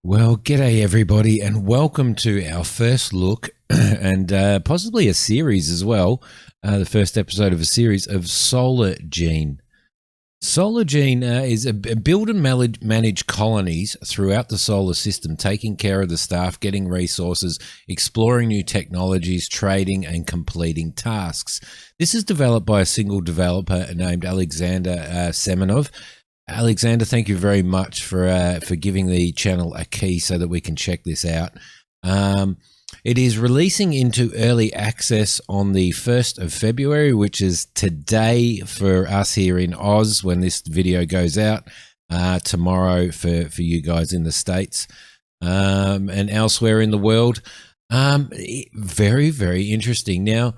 Well, g'day everybody, and welcome to our first look and possibly a series as well. The first episode of a series of Solargene. Solargene is a build and manage colonies throughout the solar system, taking care of the staff, getting resources, exploring new technologies, trading, and completing tasks. This is developed by a single developer named Alexander Semenov. Alexander, thank you very much for giving the channel a key so that we can check this out. It is releasing into early access on the 1st of February, which is today for us here in Oz when this video goes out, tomorrow for you guys in the States and elsewhere in the world. Very, very interesting. Now,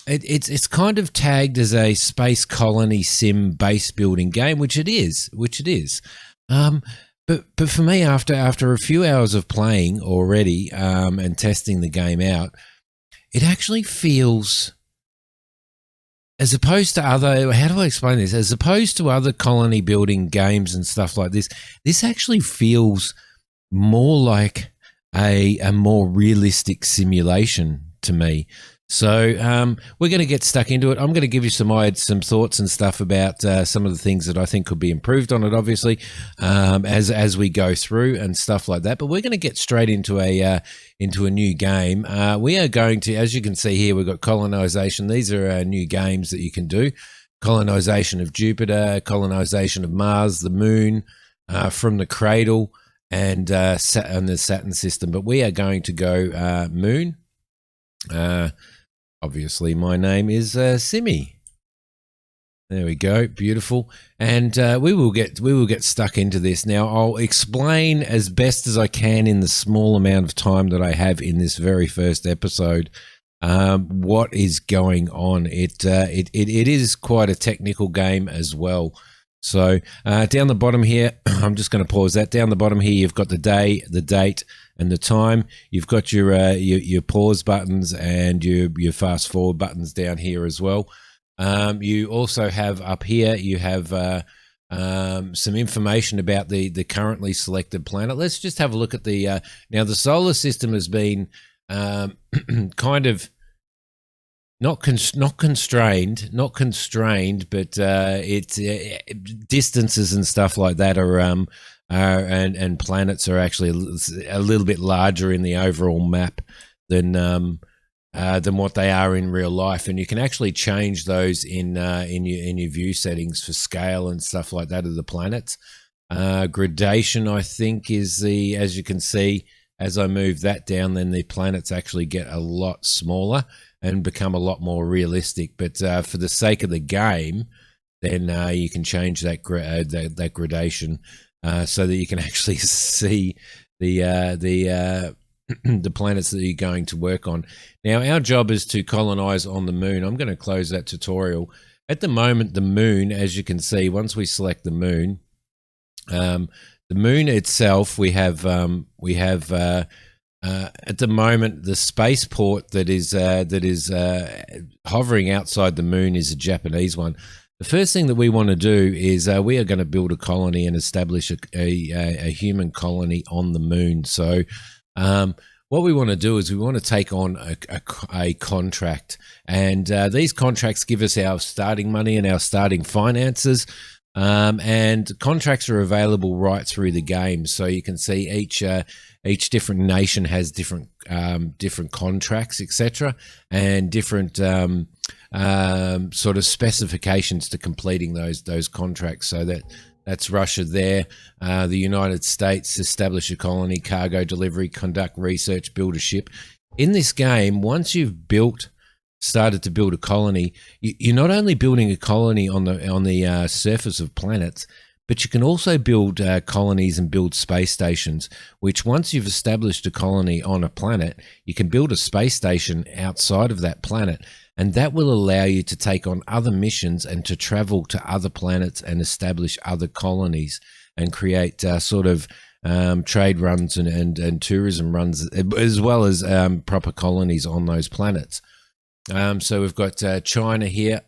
it's kind of tagged as a space colony sim base building game, which it is. But for me, after a few hours of playing already and testing the game out, it actually feels, as opposed to other, how do I explain this? As opposed to other colony building games and stuff like this, this actually feels more like a more realistic simulation to me. So we're going to get stuck into it. I'm going to give you some thoughts and stuff about some of the things that I think could be improved on it, obviously, as we go through and stuff like that. But we're going to get straight into a new game. We are going to, as you can see here, we've got colonization. These are new games that you can do. Colonization of Jupiter, colonization of Mars, the Moon, from the cradle, and the Saturn system. But we are going to go Moon. Obviously, my name is Simi. There we go, beautiful. And we will get stuck into this now. I'll explain as best as I can in the small amount of time that I have in this very first episode what is going on. It is quite a technical game as well. So down the bottom here, I'm just going to pause that. Down the bottom here, you've got the day, the date, and the time. You've got your pause buttons and your fast forward buttons down here as well. You also have up here, you have some information about the currently selected planet. Let's just have a look at the now the solar system has been kind of not constrained, but it's distances and stuff like that are and planets are actually a little bit larger in the overall map than what they are in real life, and you can actually change those in your view settings for scale and stuff like that of the planets. Gradation, I think, is as you can see, as I move that down, then the planets actually get a lot smaller and become a lot more realistic. But for the sake of the game, then you can change that gradation so that you can actually see the planets that you're going to work on. Now, our job is to colonize on the Moon. I'm going to close that tutorial. At the moment, the Moon, as you can see, once we select the Moon itself, we have at the moment the spaceport that is hovering outside the Moon is a Japanese one. The first thing that we want to do is we are going to build a colony and establish a human colony on the Moon. So what we want to do is we want to take on a contract, and these contracts give us our starting money and our starting finances. And contracts are available right through the game, so you can see each different nation has different contracts, etc., and different sort of specifications to completing those contracts. So that's Russia there. The United States, establish a colony, cargo delivery, conduct research, build a ship. In this game, once you've started to build a colony, you're not only building a colony on the surface of planets, but you can also build colonies and build space stations, which once you've established a colony on a planet, you can build a space station outside of that planet, and that will allow you to take on other missions and to travel to other planets and establish other colonies and create sort of trade runs and tourism runs, as well as proper colonies on those planets. So we've got China here.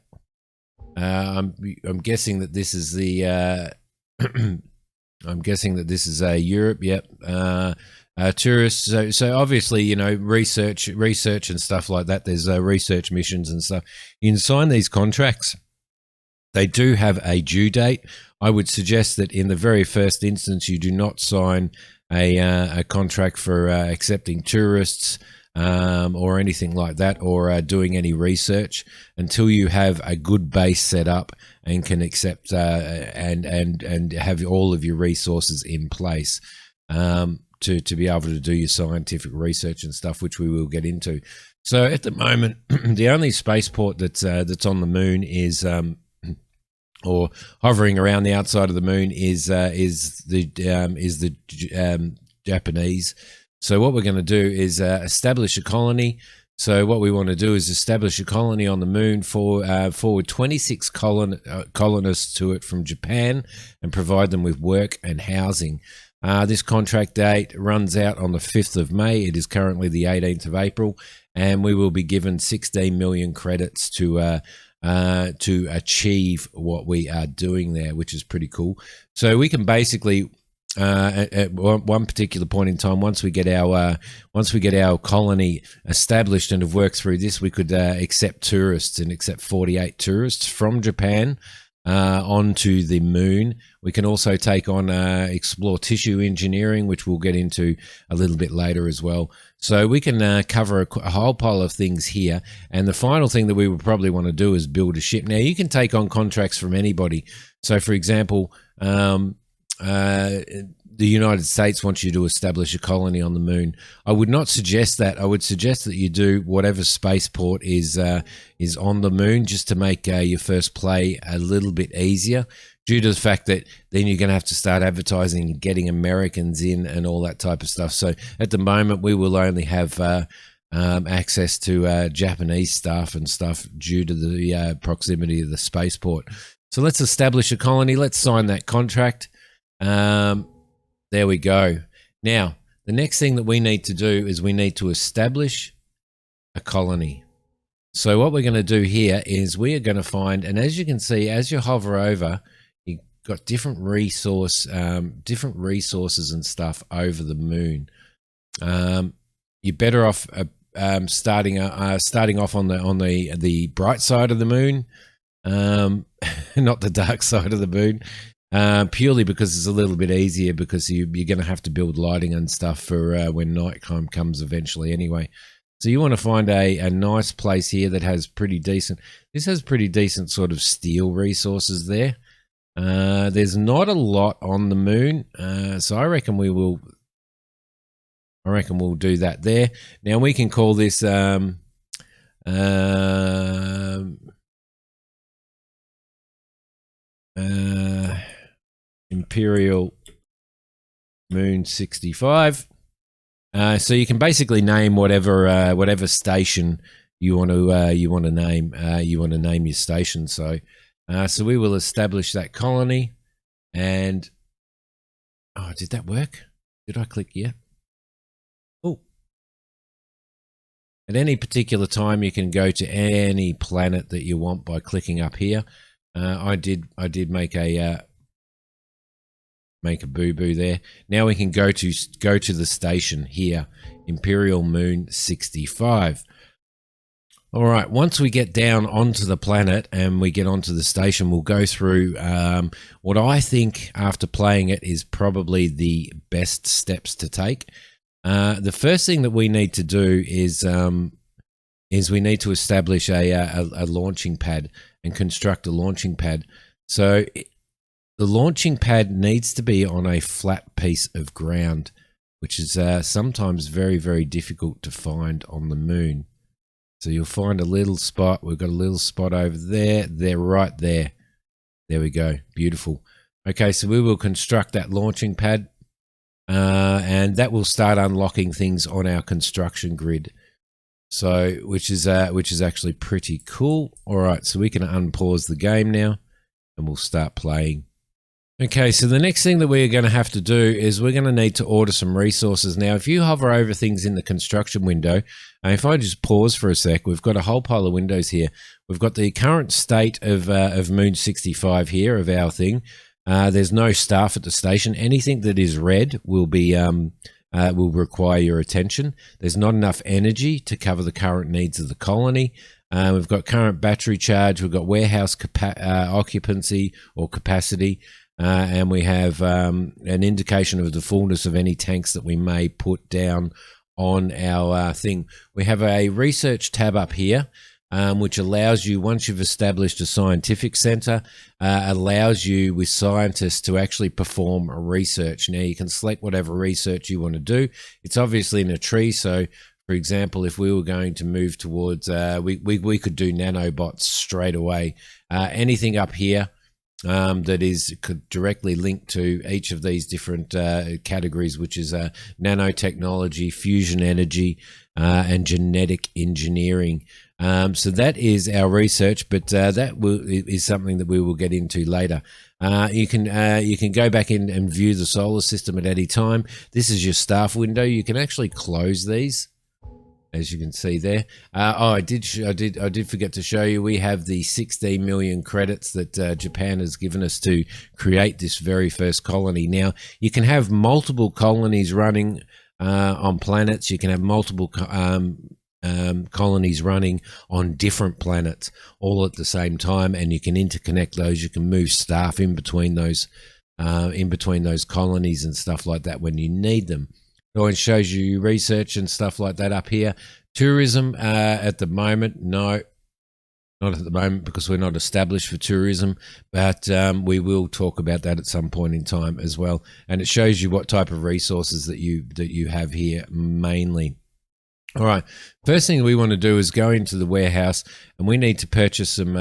I'm guessing that this is the I'm guessing that this is Europe. Yep. Tourists. So obviously, you know, research and stuff like that. There's research missions and stuff. You can sign these contracts. They do have a due date. I would suggest that in the very first instance, you do not sign a contract for accepting tourists or anything like that, or doing any research until you have a good base set up and can accept and have all of your resources in place to be able to do your scientific research and stuff, which we will get into. So at the moment, the only spaceport that's on the moon is or hovering around the outside of the moon is the Japanese. So what we're going to do is establish a colony. So what we want to do is establish a colony on the moon, forward 26 colonists to it from Japan, and provide them with work and housing. This contract date runs out on the 5th of May. It is currently the 18th of April, and we will be given 16 million credits to achieve what we are doing there, which is pretty cool. So we can basically at one particular point in time, once we get our colony established and have worked through this, we could accept tourists and accept 48 tourists from Japan onto the moon. We can also take on explore tissue engineering, which we'll get into a little bit later as well. So we can cover a whole pile of things here. And the final thing that we would probably want to do is build a ship. Now, you can take on contracts from anybody. So, for example, the United States wants you to establish a colony on the moon. I would not suggest that. I would suggest that you do whatever spaceport is on the moon, just to make your first play a little bit easier, due to the fact that then you're going to have to start advertising and getting Americans in and all that type of stuff. So at the moment, we will only have access to Japanese staff and stuff due to the proximity of the spaceport. So let's establish a colony. Let's sign that contract. There we go. Now, the next thing that we need to do is we need to establish a colony. So what we're going to do here is we are going to find, and as you can see, as you hover over, you've got different resources and stuff over the moon. You're better off starting off on the bright side of the moon, not the dark side of the moon. Purely because it's a little bit easier, because you're going to have to build lighting and stuff for when nighttime comes eventually anyway. So you want to find a nice place here that has pretty decent, this has pretty decent sort of steel resources there. There's not a lot on the moon, so I reckon we'll do that there. Now we can call this Imperial Moon 65. So you can basically name whatever station you want to name. You want to name your station. So we will establish that colony. And did that work? Did I click yet? Oh. At any particular time, you can go to any planet that you want by clicking up here. I did make a boo-boo there. Now we can go to the station here, Imperial Moon 65. All right, once we get down onto the planet and we get onto the station, we'll go through what I think, after playing it, is probably the best steps to take. The first thing that we need to do is we need to establish a launching pad and construct a launching pad. So the launching pad needs to be on a flat piece of ground, which is sometimes very, very difficult to find on the moon. So you'll find a little spot. We've got a little spot over there. They're right there. There we go. Beautiful. Okay, so we will construct that launching pad, and that will start unlocking things on our construction grid. So, which is actually pretty cool. All right, so we can unpause the game now, and we'll start playing. Okay, so the next thing that we're going to have to do is we're going to need to order some resources. Now, if you hover over things in the construction window, and if I just pause for a sec, we've got a whole pile of windows here. We've got the current state of Moon 65 here, of our thing. There's no staff at the station. Anything that is red will require your attention. There's not enough energy to cover the current needs of the colony. We've got current battery charge. We've got warehouse occupancy or capacity. And we have an indication of the fullness of any tanks that we may put down on our thing. We have a research tab up here, which allows you, once you've established a scientific center, allows you with scientists to actually perform research. Now you can select whatever research you want to do. It's obviously in a tree, so for example, if we were going to move towards, we could do nanobots straight away. Anything up here could directly link to each of these different categories, which is nanotechnology, fusion energy, and genetic engineering. So that is our research, but is something that we will get into later. You can go back in and view the solar system at any time. This is your staff window. You can actually close these, as you can see there. I did forget to show you. We have the 16 million credits that Japan has given us to create this very first colony. Now you can have multiple colonies running on planets. You can have multiple colonies running on different planets all at the same time, and you can interconnect those. You can move staff in between those colonies and stuff like that when you need them. It always shows you research and stuff like that up here. Tourism at the moment, no, not at the moment, because we're not established for tourism, but we will talk about that at some point in time as well. And it shows you what type of resources that you have here mainly. All right, first thing we want to do is go into the warehouse, and we need to purchase some.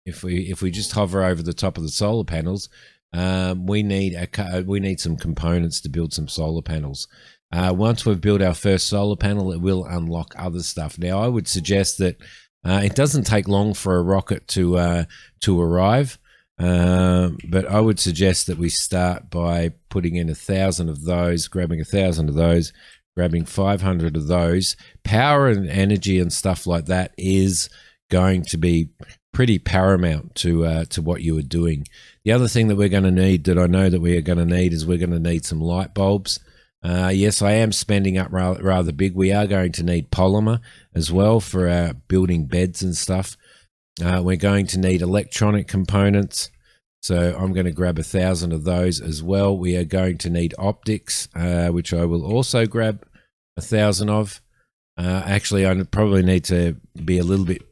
If we just hover over the top of the solar panels, we need some components to build some solar panels. Once we've built our first solar panel, it will unlock other stuff. Now, I would suggest that it doesn't take long for a rocket to arrive, but I would suggest that we start by putting in 1,000 of those, grabbing 1,000 of those, grabbing 500 of those. Power and energy and stuff like that is going to be pretty paramount to what you are doing. The other thing that we're going to need, that I know that we are going to need, is we're going to need some light bulbs. Yes, I am spending up rather big. We are going to need polymer as well for building beds and stuff. We're going to need electronic components, so I'm going to grab 1,000 of those as well. We are going to need optics, which I will also grab 1,000 of. Actually, I probably need to be a little bit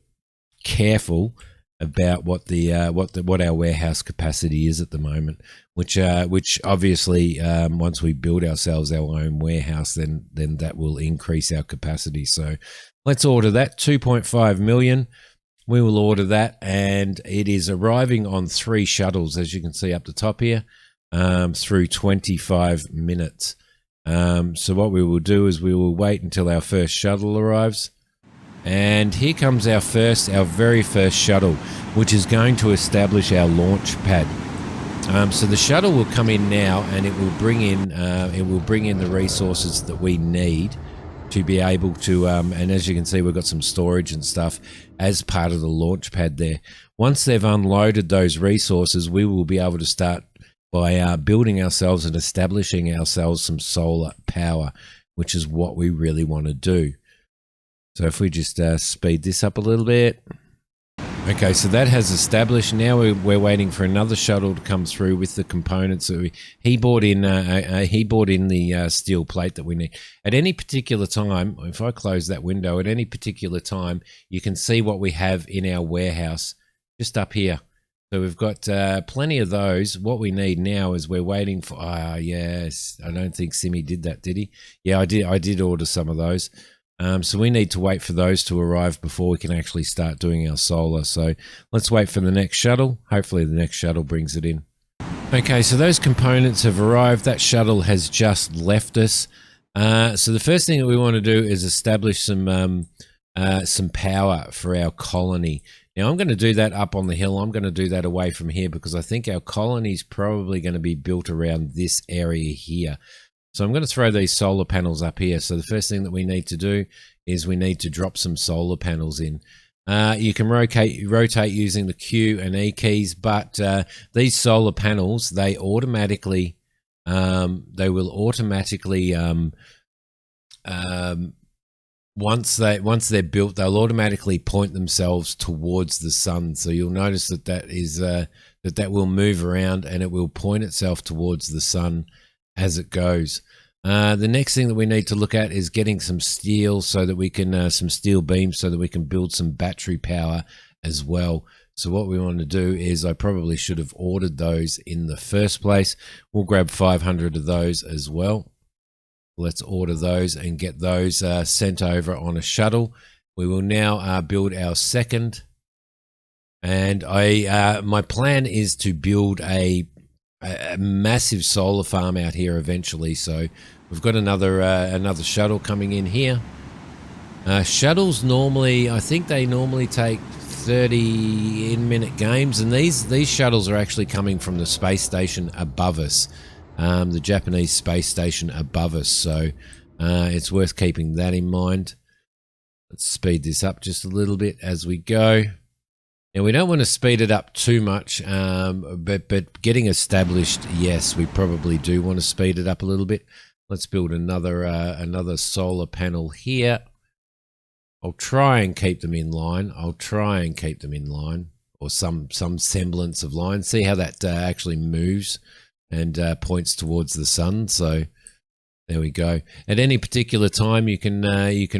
careful about what our warehouse capacity is at the moment, which obviously once we build ourselves our own warehouse, then that will increase our capacity. So let's order that 2.5 million. We will order that, and it is arriving on 3 shuttles, as you can see up the top here, through 25 minutes. So what we will do is we will wait until our first shuttle arrives. And here comes our very first shuttle, which is going to establish our launch pad. So the shuttle will come in now, and it will bring in the resources that we need to be able to. And as you can see, we've got some storage and stuff as part of the launch pad there. Once they've unloaded those resources, we will be able to start by building ourselves and establishing ourselves some solar power, which is what we really want to do. So if we just speed this up a little bit. Okay, so that has established. Now we're waiting for another shuttle to come through with the components that he bought in the steel plate that we need. At any particular time, if I close that window, at any particular time, you can see what we have in our warehouse just up here. So we've got plenty of those. What we need now is we're waiting for, yes, I don't think Simi did that, did he? Yeah, I did order some of those. So we need to wait for those to arrive before we can actually start doing our solar. So let's wait for the next shuttle. Hopefully the next shuttle brings it in. Okay, so those components have arrived. That shuttle has just left us. So the first thing that we want to do is establish some power for our colony. Now I'm going to do that up on the hill. I'm going to do that away from here because I think our colony is probably going to be built around this area here. So I'm going to throw these solar panels up here. So the first thing that we need to do is we need to drop some solar panels in. You can rotate using the Q and E keys, but these solar panels, they automatically, they will automatically, once they're built, they'll automatically point themselves towards the sun. So you'll notice that that will move around and it will point itself towards the sun as it goes. The next thing that we need to look at is getting some steel so that we can, some steel beams so that we can build some battery power as well. So what we want to do is, I probably should have ordered those in the first place. We'll grab 500 of those as well. Let's order those and get those sent over on a shuttle. We will now build our second. And my plan is to build a massive solar farm out here eventually. So we've got another shuttle coming in here. Shuttles normally, I think they normally take 30-minute games, and these shuttles are actually coming from the space station above us, the Japanese space station above us. So it's worth keeping that in mind. Let's speed this up just a little bit as we go. Now, we don't want to speed it up too much, but getting established, yes, we probably do want to speed it up a little bit. Let's build another solar panel here. I'll try and keep them in line. Or some semblance of line. See how that actually moves and points towards the sun. So there we go. At any particular time, you can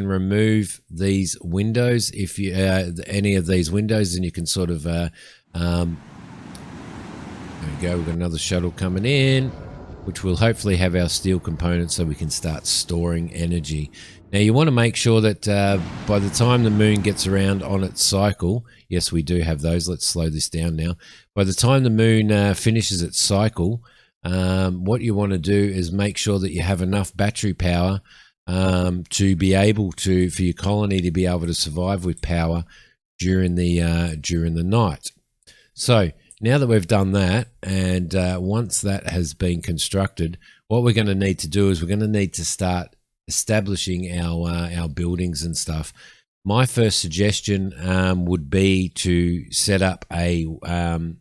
remove these windows if you any of these windows, and you can sort of there we go. We've got another shuttle coming in, which will hopefully have our steel components so we can start storing energy. Now, you want to make sure that by the time the moon gets around on its cycle, yes, we do have those. Let's slow this down now. By the time the moon finishes its cycle, what you want to do is make sure that you have enough battery power to be able to, for your colony to be able to survive with power during the night. So now that we've done that, and once that has been constructed, what we're going to need to do is we're going to need to start establishing our buildings and stuff. My first suggestion would be to set up a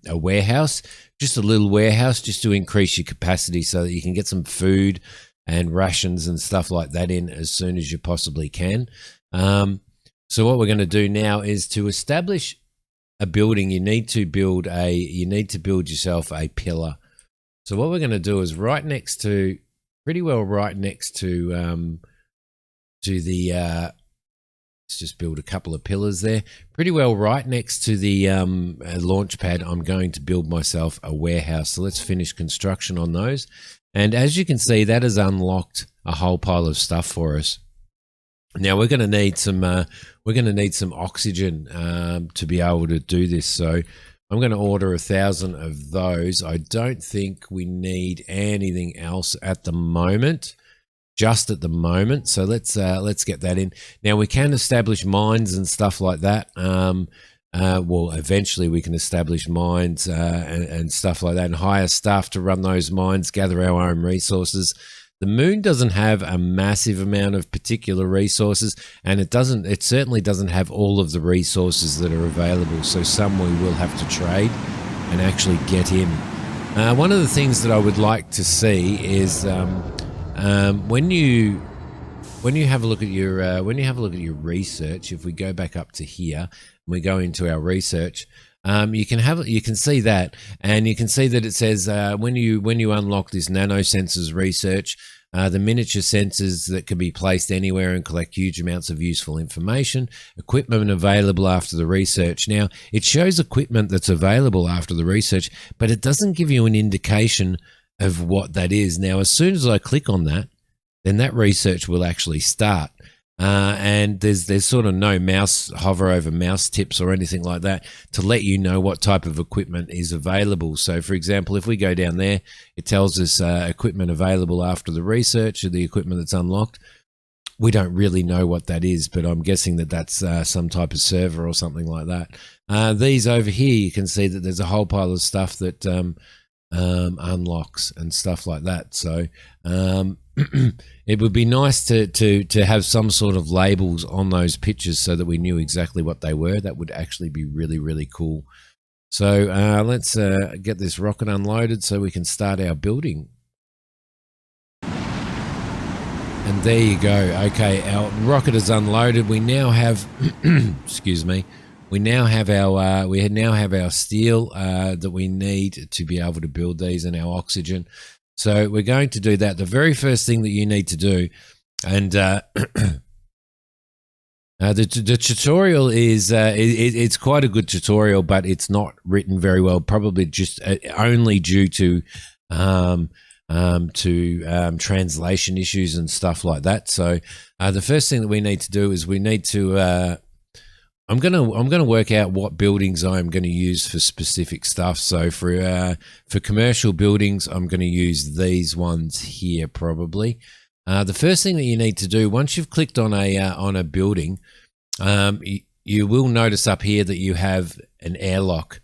warehouse, just a little warehouse, just to increase your capacity so that you can get some food and rations and stuff like that in as soon as you possibly can. So what we're going to do now is to establish a building. You need to build yourself a pillar. So what we're going to do is pretty well right next to the let's just build a couple of pillars there. Pretty well right next to the launch pad, I'm going to build myself a warehouse. So let's finish construction on those. And as you can see, that has unlocked a whole pile of stuff for us. Now we're going to need some oxygen to be able to do this. So I'm going to order 1,000 of those. I don't think we need anything else at the moment. Just at the moment, so let's get that in. Now we can establish mines and stuff like that. Well, eventually we can establish mines and stuff like that, and hire staff to run those mines, gather our own resources. The moon doesn't have a massive amount of particular resources, and it certainly doesn't have all of the resources that are available. So some we will have to trade and actually get in. One of the things that I would like to see is when you have a look at your research, if we go back up to here and we go into our research, you can see that, and you can see that it says when you unlock this nanosensors research, the miniature sensors that can be placed anywhere and collect huge amounts of useful information, equipment available after the research. Now, it shows equipment that's available after the research, but it doesn't give you an indication of what that is. Now, as soon as I click on that, then that research will actually start. And there's sort of no mouse hover over mouse tips or anything like that to let you know what type of equipment is available. So, for example, if we go down there, it tells us equipment available after the research, or the equipment that's unlocked. We don't really know what that is, but I'm guessing that that's some type of server or something like that. These over here, you can see that there's a whole pile of stuff that unlocks and stuff like that. So it would be nice to have some sort of labels on those pictures so that we knew exactly what they were. That would actually be really, really cool. So let's get this rocket unloaded so we can start our building. And there you go. Okay, our rocket is unloaded. We now have, excuse me, we now have our steel that we need to be able to build these, and our oxygen. So we're going to do that. The very first thing that you need to do, and the tutorial is it's quite a good tutorial, but it's not written very well. Probably just only due to translation issues and stuff like that. So the first thing that we need to do is we need to I'm gonna work out what buildings I'm going to use for specific stuff. So for commercial buildings, I'm going to use these ones here probably. The first thing that you need to do once you've clicked on a building, you will notice up here that you have an airlock.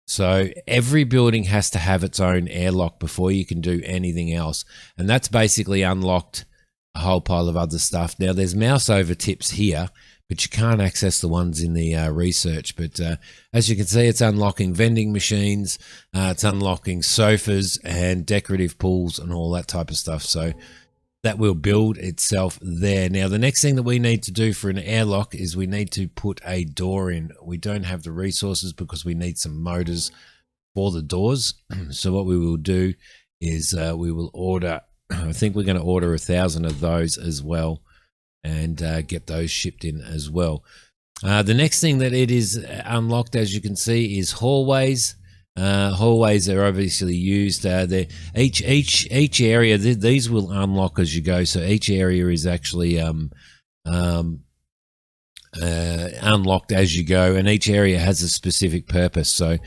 So every building has to have its own airlock before you can do anything else. And that's basically unlocked a whole pile of other stuff. Now there's mouse over tips here, but you can't access the ones in the research. But as you can see, it's unlocking vending machines, it's unlocking sofas and decorative pools and all that type of stuff. So that will build itself there. Now, the next thing that we need to do for an airlock is we need to put a door in. We don't have the resources because we need some motors for the doors. So what we will do is we will order, I think we're going to order 1,000 of those as well, and get those shipped in as well. The next thing that it is unlocked, as you can see, is hallways. Hallways are obviously used. Each area, these will unlock as you go. So each area is actually unlocked as you go, and each area has a specific purpose. So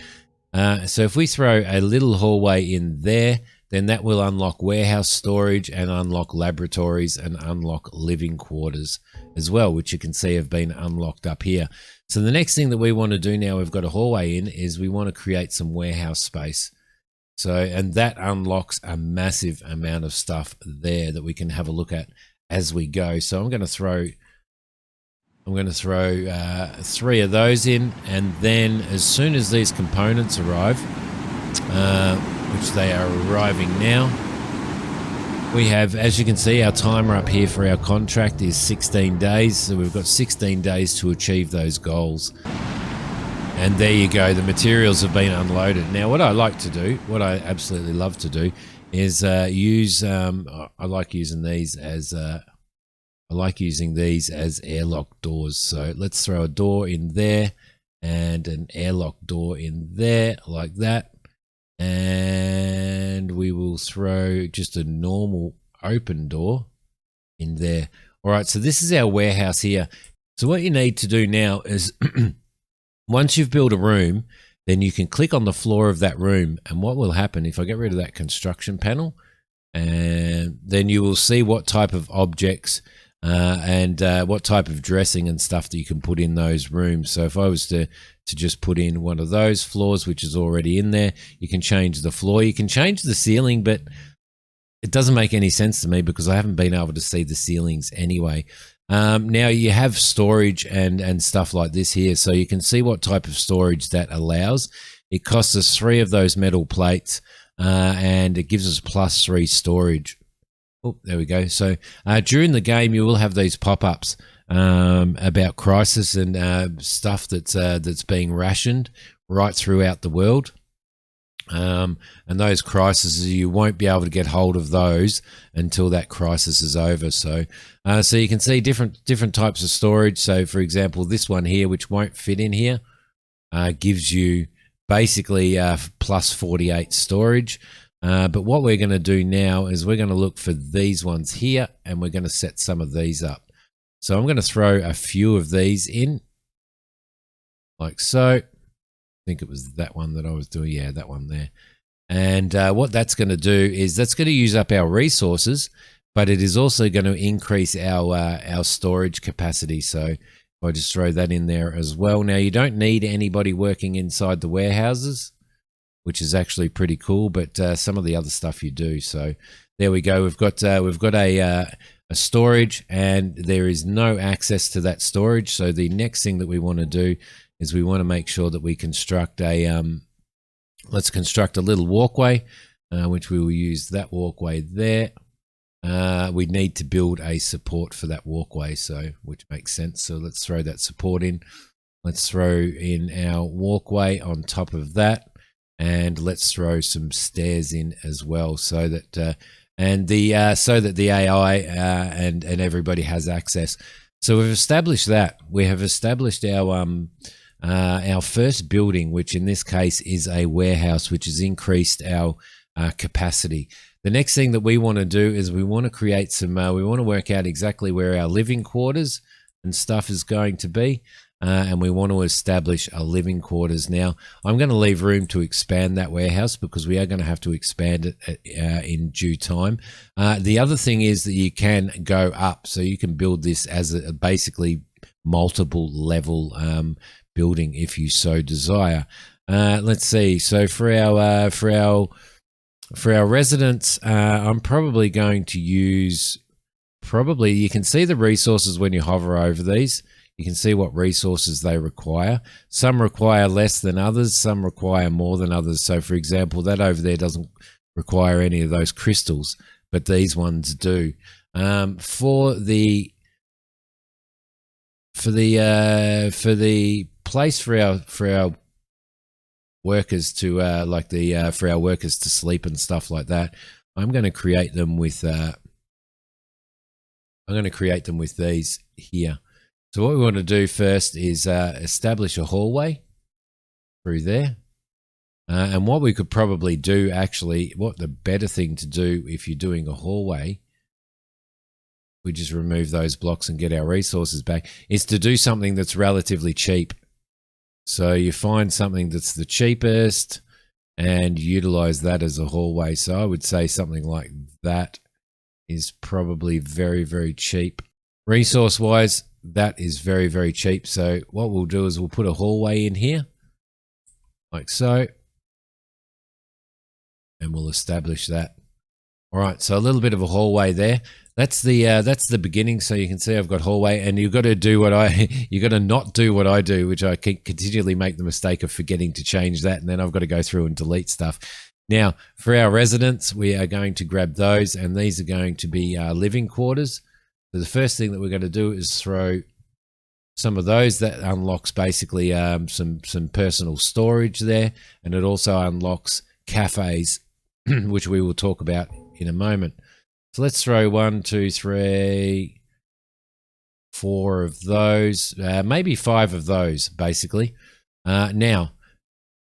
if we throw a little hallway in there, then that will unlock warehouse storage and unlock laboratories and unlock living quarters as well, which you can see have been unlocked up here. So the next thing that we want to do now we've got a hallway in is we want to create some warehouse space. So, and that unlocks a massive amount of stuff there that we can have a look at as we go. So I'm going to throw 3 of those in, and then as soon as these components arrive, which they are arriving now, we have, as you can see, our timer up here for our contract is 16 days. So we've got 16 days to achieve those goals. And there you go. The materials have been unloaded. Now, what I like to do, what I absolutely love to do, is I like using these as airlock doors. So let's throw a door in there and an airlock door in there like that. And we will throw just a normal open door in there. All right, so this is our warehouse here. So what you need to do now is once you've built a room, then you can click on the floor of that room. And what will happen if I get rid of that construction panel, and then you will see what type of objects and what type of dressing and stuff that you can put in those rooms. So if I was to just put in one of those floors, which is already in there, you can change the floor, you can change the ceiling, but it doesn't make any sense to me because I haven't been able to see the ceilings anyway. Now you have storage and stuff like this here, so you can see what type of storage that allows. It costs us 3 of those metal plates, and it gives us +3 storage. Oh, there we go. So during the game, you will have these pop-ups about crisis and stuff that's being rationed right throughout the world. And those crises, you won't be able to get hold of those until that crisis is over. So so you can see different types of storage. So for example, this one here, which won't fit in here, gives you basically +48 storage. But what we're going to do now is we're going to look for these ones here, and we're going to set some of these up. So I'm going to throw a few of these in, like so. I think it was that one that I was doing. Yeah, that one there. And what that's going to do is that's going to use up our resources, but it is also going to increase our storage capacity. So if I just throw that in there as well. Now, you don't need anybody working inside the warehouses, which is actually pretty cool, but some of the other stuff you do. So There we go. We've got a storage, and there is no access to that storage. So the next thing that we want to do is we want to make sure that we construct a let's construct a little walkway, which we will use that walkway there. We need to build a support for that walkway, so which makes sense. So let's throw that support in. Let's throw in our walkway on top of that, and let's throw some stairs in as well, so that so that the AI and everybody has access. So we've established that. We have established our first building, which in this case is a warehouse, which has increased our capacity. The next thing that we want to do is we want to create some, we want to work out exactly where our living quarters and stuff is going to be. And we want to establish a living quarters. Now, I'm going to leave room to expand that warehouse because we are going to have to expand it in due time. The other thing is that you can go up, so you can build this as a basically multiple level building if you so desire. Let's see. So for our residents, I'm probably going to use you can see the resources when you hover over these. You can see what resources they require. Some require less than others. Some require more than others. So, for example, that over there doesn't require any of those crystals, but these ones do. For the place for our workers to for our workers to sleep and stuff like that, I'm going to create them with these here. So what we want to do first is establish a hallway through there. And what we could probably do, actually, what the better thing to do if you're doing a hallway, we just remove those blocks and get our resources back, is to do something that's relatively cheap. So you find something that's the cheapest and utilize that as a hallway. So I would say something like that is probably very, very cheap. Resource-wise, that is very, very cheap. So what we'll do is we'll put a hallway in here, like so, and we'll establish that. All right, so a little bit of a hallway there. That's the beginning. So you can see I've got hallway, and you've got to do you got to not do what I do, which I continually make the mistake of forgetting to change that, and then I've got to go through and delete stuff. Now, for our residents, we are going to grab those, and these are going to be living quarters. So the first thing that we're going to do is throw some of those. That unlocks basically some personal storage there, and it also unlocks cafes, which we will talk about in a moment. So let's throw 1, 2, 3, 4 of those, maybe 5 of those, basically. Now,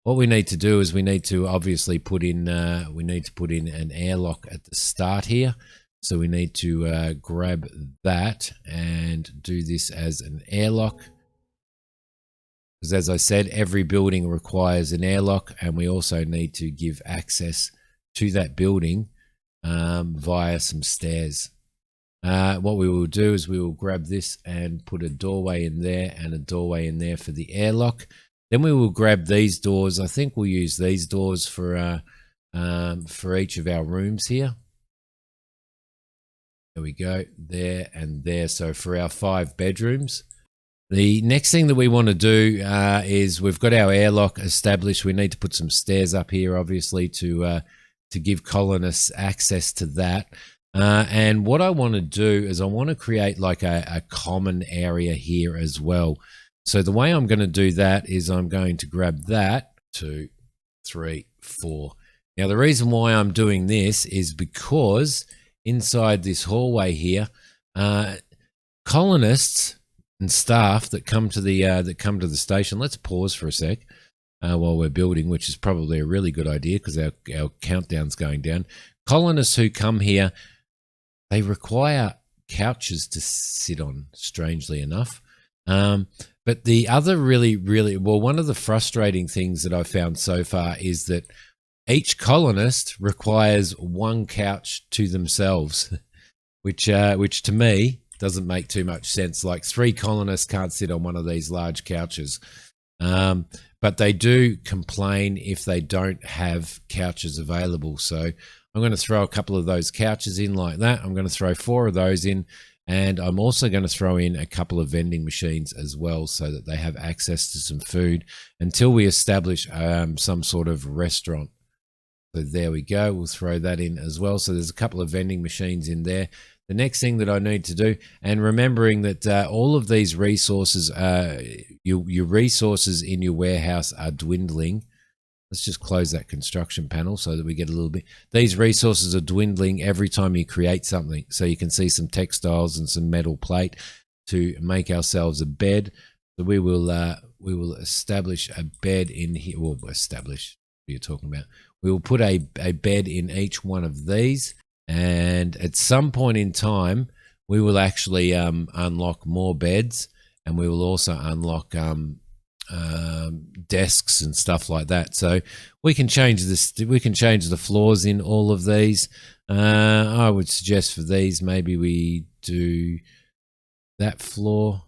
what we need to do is we need to obviously put in an airlock at the start here. So we need to grab that and do this as an airlock. Because as I said, every building requires an airlock, and we also need to give access to that building via some stairs. What we will do is we will grab this and put a doorway in there and a doorway in there for the airlock. Then we will grab these doors. I think we'll use these doors for each of our rooms here. There we go, there and there. So for our 5 bedrooms. The next thing that we want to do is we've got our airlock established. We need to put some stairs up here, obviously, to give colonists access to that. And what I want to do is I want to create like a common area here as well. So the way I'm going to do that is I'm going to grab that, 2, 3, 4. Now the reason why I'm doing this is because inside this hallway here, colonists and staff that come to the station. Let's pause for a sec while we're building, which is probably a really good idea because our countdown's going down. Colonists who come here, they require couches to sit on, strangely enough. But the other one of the frustrating things that I've found so far is that each colonist requires 1 couch to themselves, which to me doesn't make too much sense. Like 3 colonists can't sit on one of these large couches. But but they do complain if they don't have couches available. So I'm going to throw a couple of those couches in like that. I'm going to throw 4 of those in, and I'm also going to throw in a couple of vending machines as well so that they have access to some food until we establish some sort of restaurant. So there we go. We'll throw that in as well. So there's a couple of vending machines in there. The next thing that I need to do, and remembering that all of these resources, your resources in your warehouse are dwindling. Let's just close that construction panel so that we get a little bit. These resources are dwindling every time you create something. So you can see some textiles and some metal plate to make ourselves a bed. So we will establish a bed in here. Well, establish what you're talking about. We will put a bed in each one of these, and at some point in time, we will actually unlock more beds, and we will also unlock desks and stuff like that. So we can change this. We can change the floors in all of these. I would suggest for these, maybe we do that floor.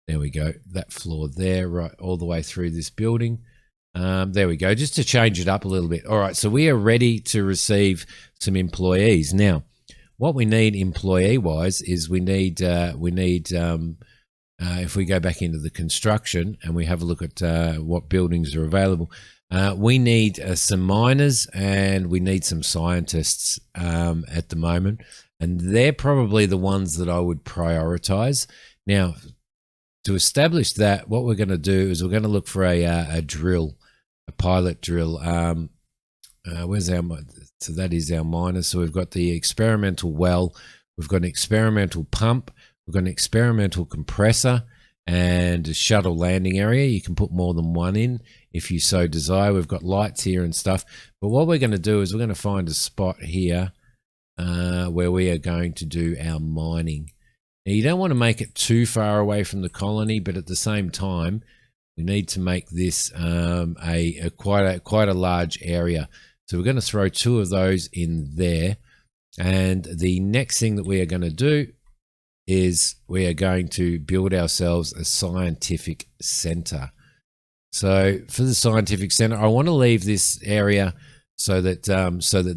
There we go. That floor there, right, all the way through this building. There we go, just to change it up a little bit. All right, so we are ready to receive some employees. Now, what we need employee-wise is we need if we go back into the construction and we have a look at what buildings are available, we need some miners and we need some scientists at the moment, and they're probably the ones that I would prioritize. Now, to establish that, what we're going to do is we're going to look for a drill, a pilot drill. Where's our, so that is our miner. So we've got the experimental well, we've got an experimental pump, we've got an experimental compressor, and a shuttle landing area. You can put more than one in if you so desire. We've got lights here and stuff. But what we're going to do is we're going to find a spot here where we are going to do our mining. Now, you don't want to make it too far away from the colony, but at the same time, we need to make this quite a large area. So we're going to throw 2 of those in there. And the next thing that we are going to do is we are going to build ourselves a scientific center. So for the scientific center, I want to leave this area so that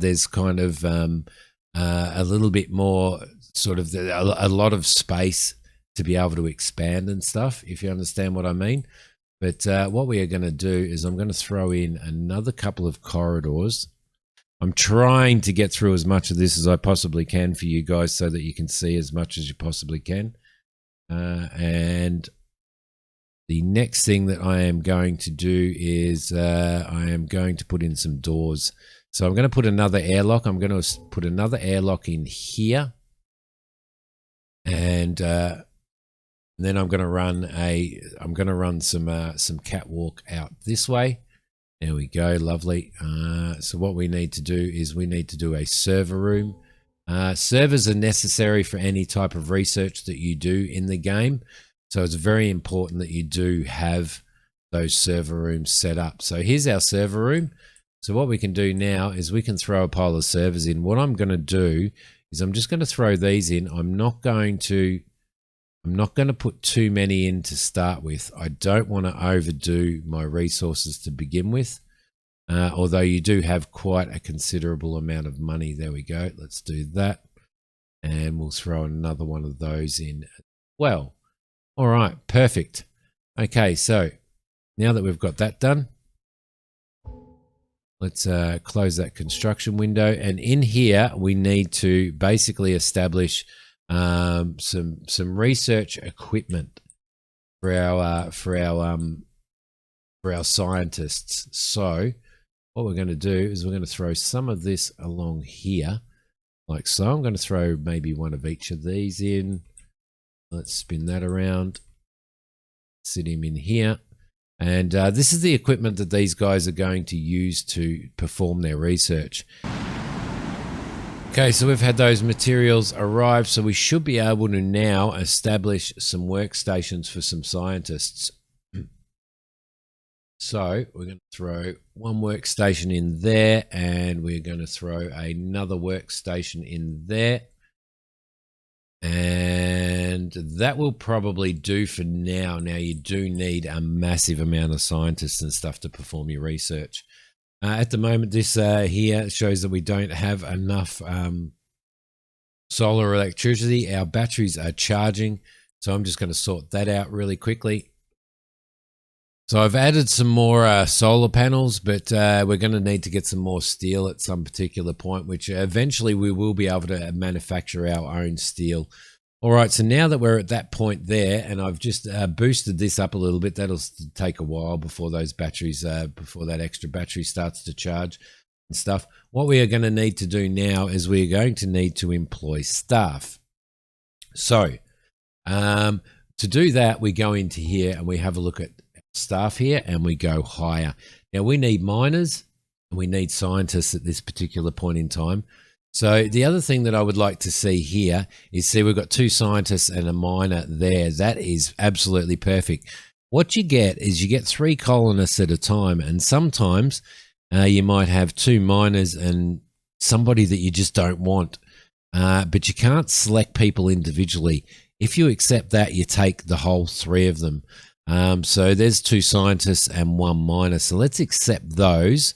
there's kind of a little bit more sort of a lot of space to be able to expand and stuff, if you understand what I mean. But what we are going to do is I'm going to throw in another couple of corridors. I'm trying to get through as much of this as I possibly can for you guys so that you can see as much as you possibly can. And the next thing that I am going to do is I am going to put in some doors. So I'm going to put another airlock. I'm going to put another airlock in here. And then I'm going to run some catwalk out this way. There we go, lovely. So what we need to do is we need to do a server room. Servers are necessary for any type of research that you do in the game. So it's very important that you do have those server rooms set up. So here's our server room. So what we can do now is we can throw a pile of servers in. What I'm going to do is I'm just going to throw these in. I'm not going to put too many in to start with. I don't want to overdo my resources to begin with, although you do have quite a considerable amount of money. There we go. Let's do that. And we'll throw another one of those in as well. All right, perfect. Okay, so now that we've got that done, let's close that construction window. And in here, we need to basically establish some research equipment for our scientists. So what we're going to do is we're going to throw some of this along here, like so. I'm going to throw maybe one of each of these in. Let's spin that around. Sit him in here. And this is the equipment that these guys are going to use to perform their research. Okay, so we've had those materials arrive, so we should be able to now establish some workstations for some scientists. So we're going to throw one workstation in there, and we're going to throw another workstation in there. And that will probably do for now. Now, you do need a massive amount of scientists and stuff to perform your research. At the moment, this here shows that we don't have enough solar electricity. Our batteries are charging, so I'm just going to sort that out really quickly. So I've added some more solar panels, but we're going to need to get some more steel at some particular point, which eventually we will be able to manufacture our own steel. All right, so now that we're at that point there, and I've just boosted this up a little bit, that'll take a while before those batteries, before that extra battery starts to charge and stuff. What we are going to need to do now is we're going to need to employ staff. So to do that, we go into here and we have a look at staff here and we go higher. Now we need miners and we need scientists at this particular point in time. So the other thing that I would like to see here is, see, we've got 2 scientists and a miner there. That is absolutely perfect. What you get is you get 3 colonists at a time, and sometimes you might have 2 miners and somebody that you just don't want, but you can't select people individually. If you accept that, you take the whole 3 of them. So there's 2 scientists and 1 miner. So let's accept those.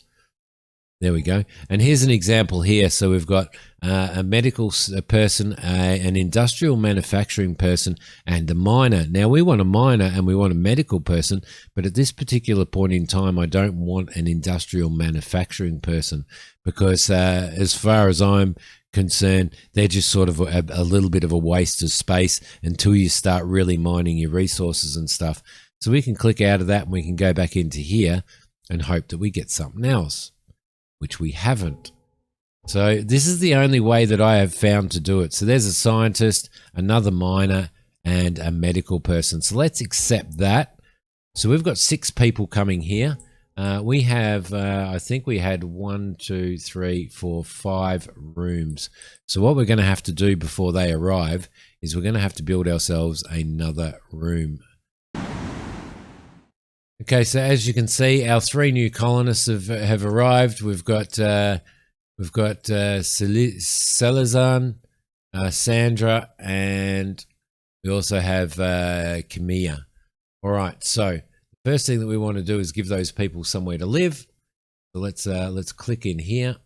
There we go. And here's an example here. So we've got a medical person, an industrial manufacturing person, and a miner. Now we want a miner and we want a medical person, but at this particular point in time, I don't want an industrial manufacturing person because as far as I'm concerned, they're just sort of a little bit of a waste of space until you start really mining your resources and stuff. So we can click out of that and we can go back into here and hope that we get something else, which we haven't. So this is the only way that I have found to do it. So there's a scientist, another miner, and a medical person. So let's accept that. So we've got 6 people coming here. We have, I think we had 1, 2, 3, 4, 5 rooms. So what we're going to have to do before they arrive is we're going to have to build ourselves another room. Okay, so as you can see, our 3 new colonists have arrived. We've got Solargene, Sandra, and we also have Camilla. All right, so the first thing that we want to do is give those people somewhere to live. So let's click in here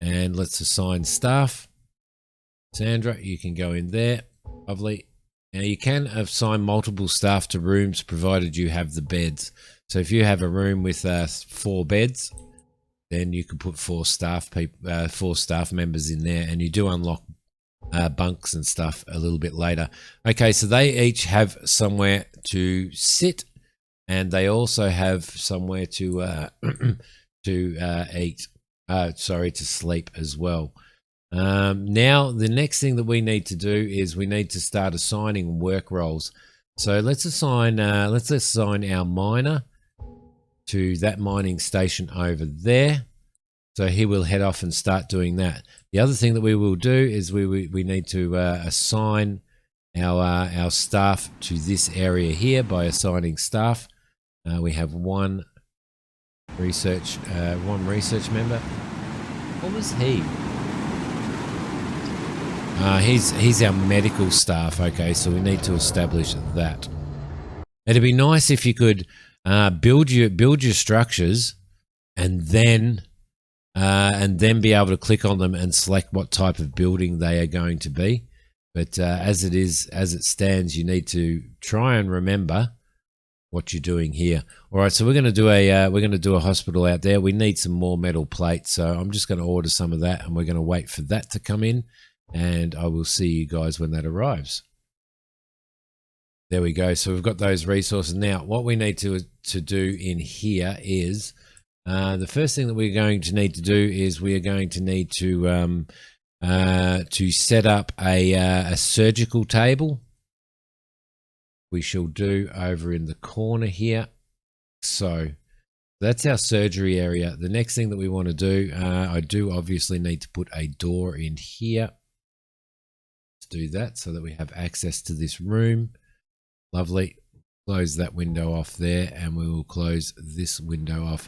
and let's assign staff. Sandra, you can go in there. Lovely. Now you can assign multiple staff to rooms provided you have the beds. So if you have a room with 4 beds, then you can put 4 staff members in there, and you do unlock bunks and stuff a little bit later. Okay, so they each have somewhere to sit, and they also have somewhere to eat. To sleep as well. Now the next thing that we need to do is we need to start assigning work roles. So let's assign our miner to that mining station over there. So he will head off and start doing that. The other thing that we will do is we need to assign our staff to this area here by assigning staff. We have one research member. What was he? He's our medical staff. Okay, so we need to establish that. It'd be nice if you could build your structures and then be able to click on them and select what type of building they are going to be. But as it stands, you need to try and remember what you're doing here. All right, so we're going to do a hospital out there. We need some more metal plates, so I'm just going to order some of that, and we're going to wait for that to come in. And I will see you guys when that arrives. There we go. So we've got those resources. Now, what we need to do in here is the first thing that we're going to need to do is we are going to need to set up a surgical table. We shall do over in the corner here. So that's our surgery area. The next thing that we want to do, I do obviously need to put a door in here. Do that so that we have access to this room. Lovely. close that window off there, and we will close this window off.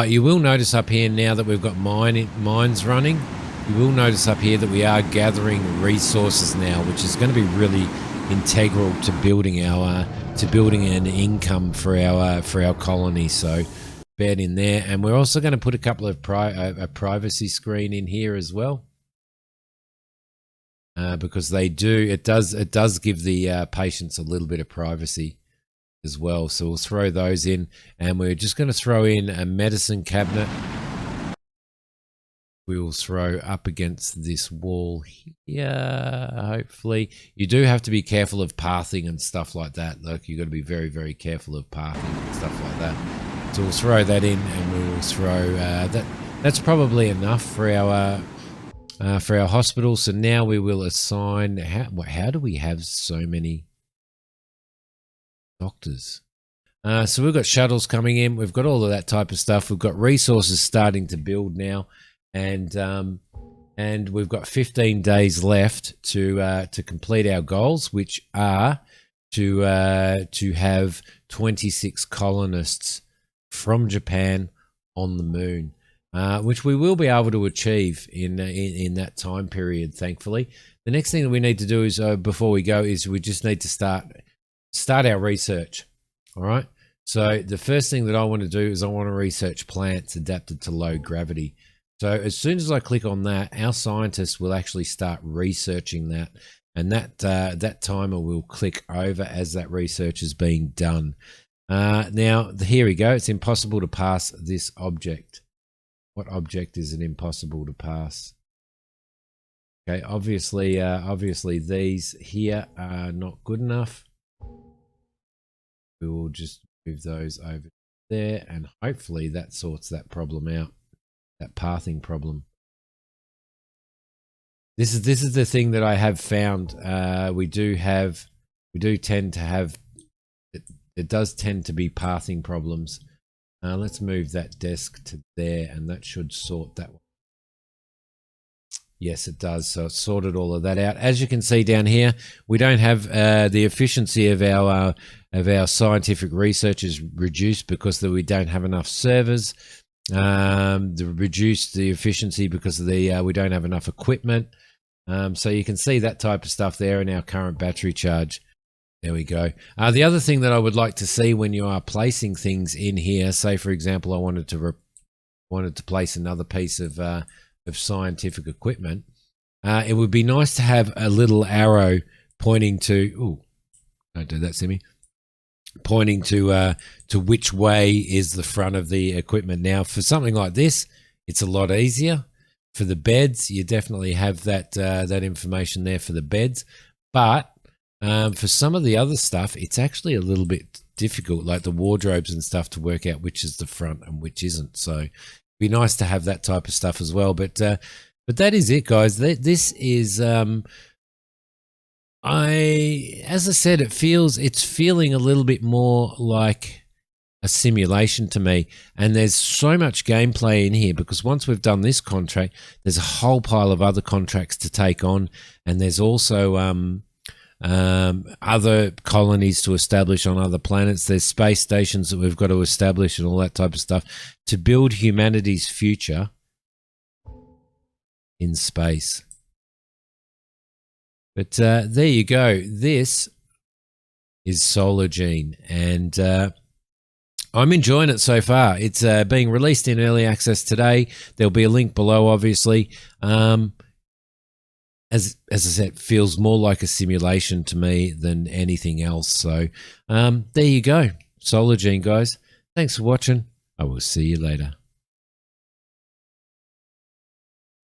You will notice up here now that we've got mines running, you will notice up here that we are gathering resources now, which is going to be really integral to building an income for our colony. So bear in there, and we're also going to put a couple of a privacy screen in here as well, because it does give the patients a little bit of privacy as well. So we'll throw those in, and we're just going to throw in a medicine cabinet. We will throw up against this wall here, hopefully. You do have to be careful of pathing and stuff like that. Look, you've got to be very, very careful of pathing and stuff like that. So we'll throw that in, and we will throw that. That's probably enough for our hospital. So now we will assign. How do we have so many doctors? So we've got shuttles coming in. We've got all of that type of stuff. We've got resources starting to build now. And we've got 15 days left to complete our goals, which are to have 26 colonists from Japan on the moon, which we will be able to achieve in that time period. Thankfully, the next thing that we need to do is before we go is we just need to start our research. All right. So the first thing that I want to do is I want to research plants adapted to low gravity. So as soon as I click on that, our scientists will actually start researching that, and that timer will click over as that research is being done. Now, here we go. It's impossible to pass this object. What object is it impossible to pass? Okay, obviously these here are not good enough. We will just move those over there, and hopefully that sorts that problem out. That pathing problem. This is the thing that I have found. We do tend to have. It does tend to be pathing problems. Let's move that desk to there, and that should sort that one. Yes, it does. So it sorted all of that out. As you can see down here, we don't have the efficiency of our scientific research is reduced because we don't have enough servers. Reduce the efficiency because of we don't have enough equipment. So you can see that type of stuff there in our current battery charge. There we go. The other thing that I would like to see when you are placing things in here, say for example, I wanted to place another piece of scientific equipment. It would be nice to have a little arrow pointing to. Ooh, don't do that, Simi. Pointing to which way is the front of the equipment. Now, for something like this, it's a lot easier. For the beds, you definitely have that information there for the beds. But for some of the other stuff, it's actually a little bit difficult, like the wardrobes and stuff, to work out which is the front and which isn't. So it'd be nice to have that type of stuff as well. But that is it, guys. This is as I said, it's feeling a little bit more like a simulation to me, and there's so much gameplay in here because once we've done this contract, there's a whole pile of other contracts to take on, and there's also other colonies to establish on other planets. There's space stations that we've got to establish and all that type of stuff to build humanity's future in space. But there you go. This is Solargene, and I'm enjoying it so far. It's being released in early access today. There'll be a link below, obviously. As I said, it feels more like a simulation to me than anything else. So there you go. Solargene, guys. Thanks for watching. I will see you later.